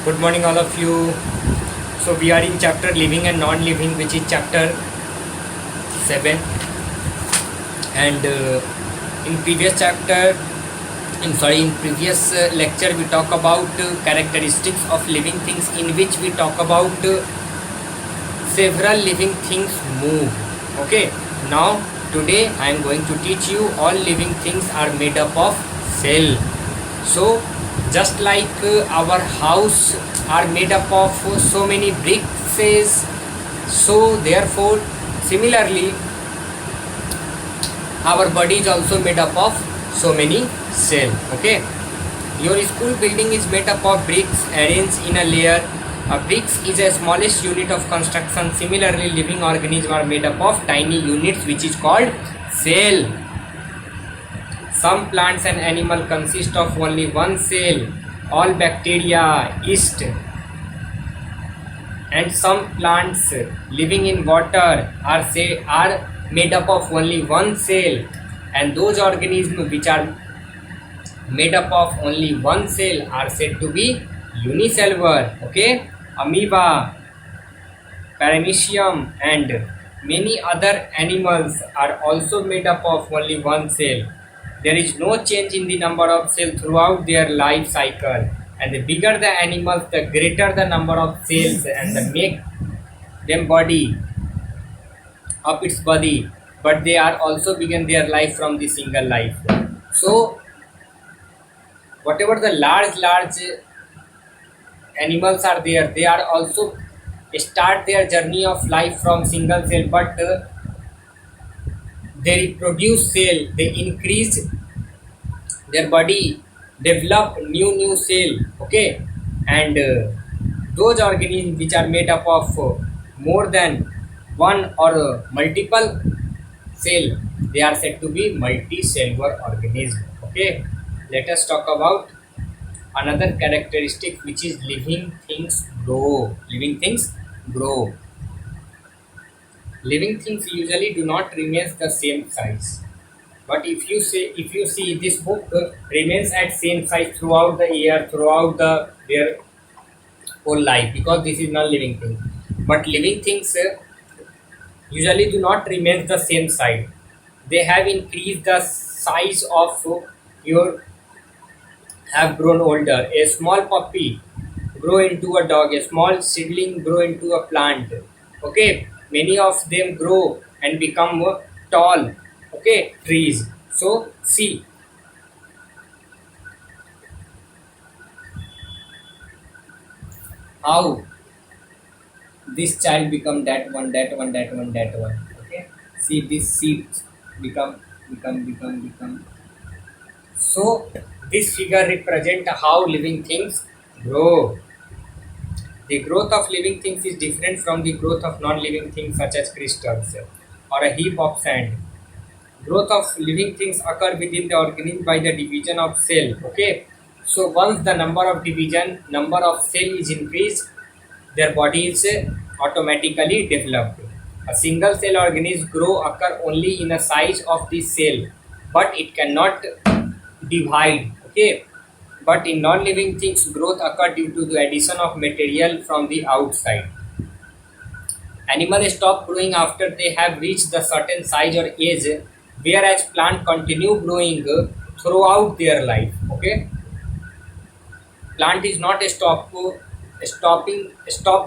Good morning, all of you. So we are in chapter living and non-living, which is chapter 7. And in previous chapter, in previous lecture, we talk about characteristics of living things, in which we talk about several living things move. Okay. Now today I am going to teach you all living things are made up of cell. So just like our house are made up of so many bricks, so therefore similarly our body is also made up of so many cells. Okay, your school building is made up of bricks arranged in a layer. A bricks is a smallest unit of construction. Similarly, living organisms are made up of tiny units, which is called cell. Some plants and animals consist of only one cell. All bacteria, yeast, and some plants living in water are made up of only one cell. And those organisms which are made up of only one cell are said to be unicellular. Okay, amoeba, paramecium, and many other animals are also made up of only one cell. There is no change in the number of cells throughout their life cycle, and the bigger the animals, the greater the number of cells, and the make them body of its body. But they are also begin their life from the single life. So whatever the large animals are there, they are also start their journey of life from single cell, but they produce cell, they increase their body, develop new cell. Okay, and those organisms which are made up of more than one or multiple cell, they are said to be multicellular organism. Okay, let us talk about another characteristic, which is living things grow. Living things usually do not remain the same size. But if you see, this book remains at same size throughout the year, throughout their whole life, because this is non-living thing. But living things usually do not remain the same size. They have increased the size of your have grown older. A small puppy grow into a dog. A small seedling grow into a plant. Okay, many of them grow and become tall. Okay, trees. So see how this child become that one, that one, that one, that one. Okay, see this seed become. So this figure represent how living things grow. The growth of living things is different from the growth of non-living things such as crystals or a heap of sand. Growth of living things occur within the organism by the division of cell. Okay, so once the number of cell is increased, their body is automatically developed. A single cell organism grow occur only in a size of the cell, but it cannot divide. Okay, but in non-living things, growth occur due to the addition of material from the outside. Animals stop growing after they have reached the certain size or age, whereas plant continue growing throughout their life. Okay, plant is not stop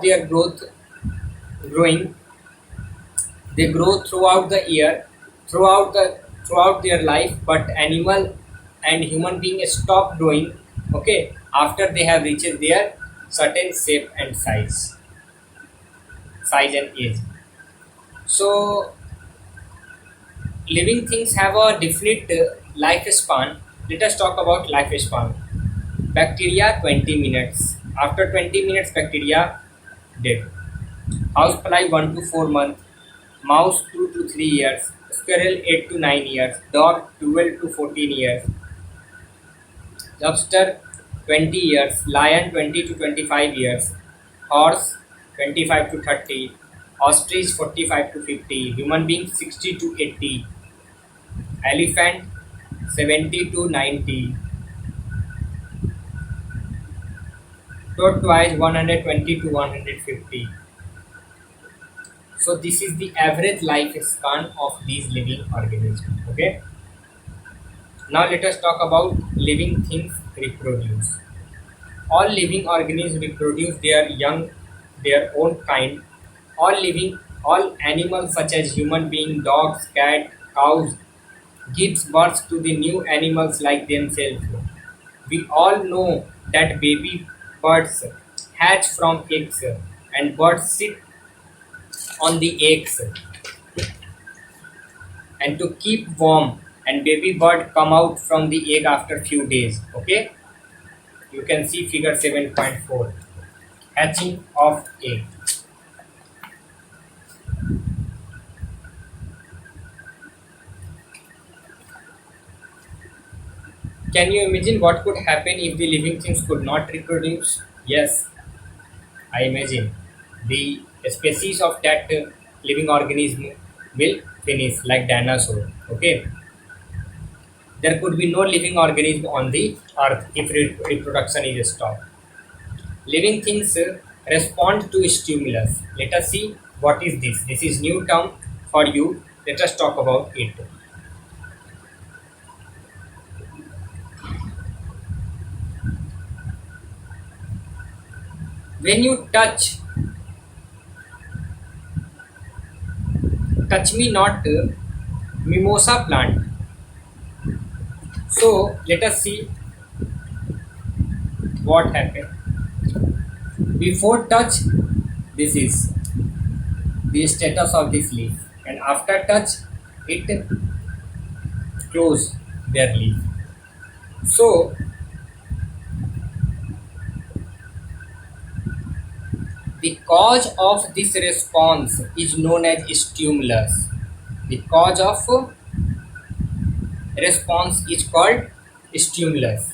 their growing. They grow throughout the year, throughout their life. But animal and human being stop growing. Okay, after they have reached their certain shape and size and age. So living things have a definite lifespan. Let us talk about lifespan. Bacteria 20 minutes. After 20 minutes, bacteria dead. Housefly 1 to 4 months. Mouse 2 to 3 years. Squirrel 8 to 9 years. Dog 12 to 14 years. Lobster 20 years. Lion 20 to 25 years. Horse 25 to 30. Ostrich 45 to 50. Human being 60 to 80. Elephant 70 to 90. tortoise 120 to 150. So this is the average lifespan of these living organisms. Okay. Now let us talk about living things reproduce. All living organisms reproduce their young, their own kind. All animals such as human being, dogs, cat, cows, gives birth to the new animals like themselves. We all know that baby birds hatch from eggs and birds sit on the eggs and to keep warm, and baby bird come out from the egg after few days. Okay, you can see figure 7.4, hatching of egg. Can you imagine what could happen if the living things could not reproduce? Yes, I imagine the species of that living organism will finish like dinosaur. Okay, there could be no living organism on the earth if reproduction is stopped. Living things respond to stimulus. Let us see what is this. This is new term for you. Let us talk about it. When you touch me not mimosa plant. So let us see what happened. Before touch, this is the status of this leaf, and after touch, it close their leaf. So the cause of this response is known as stimulus. The cause of response is called stimulus,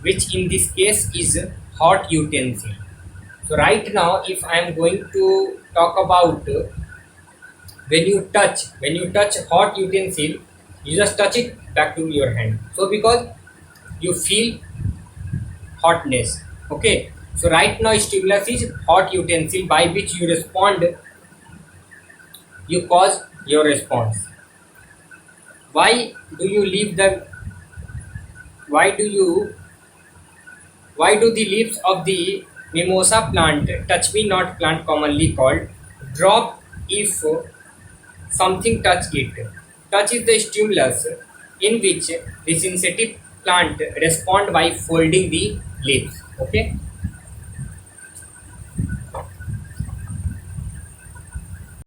which in this case is hot utensil. So right now, if I am going to talk about when you touch hot utensil, you just touch it back to your hand. So because you feel hotness. Okay. So right now stimulus is hot utensil by which you respond, you cause your response. Why do you leave the why do you why do the leaves of the mimosa plant, touch me not plant commonly called, drop if something touch it? Touch is the stimulus in which the sensitive plant respond by folding the leaves. Okay.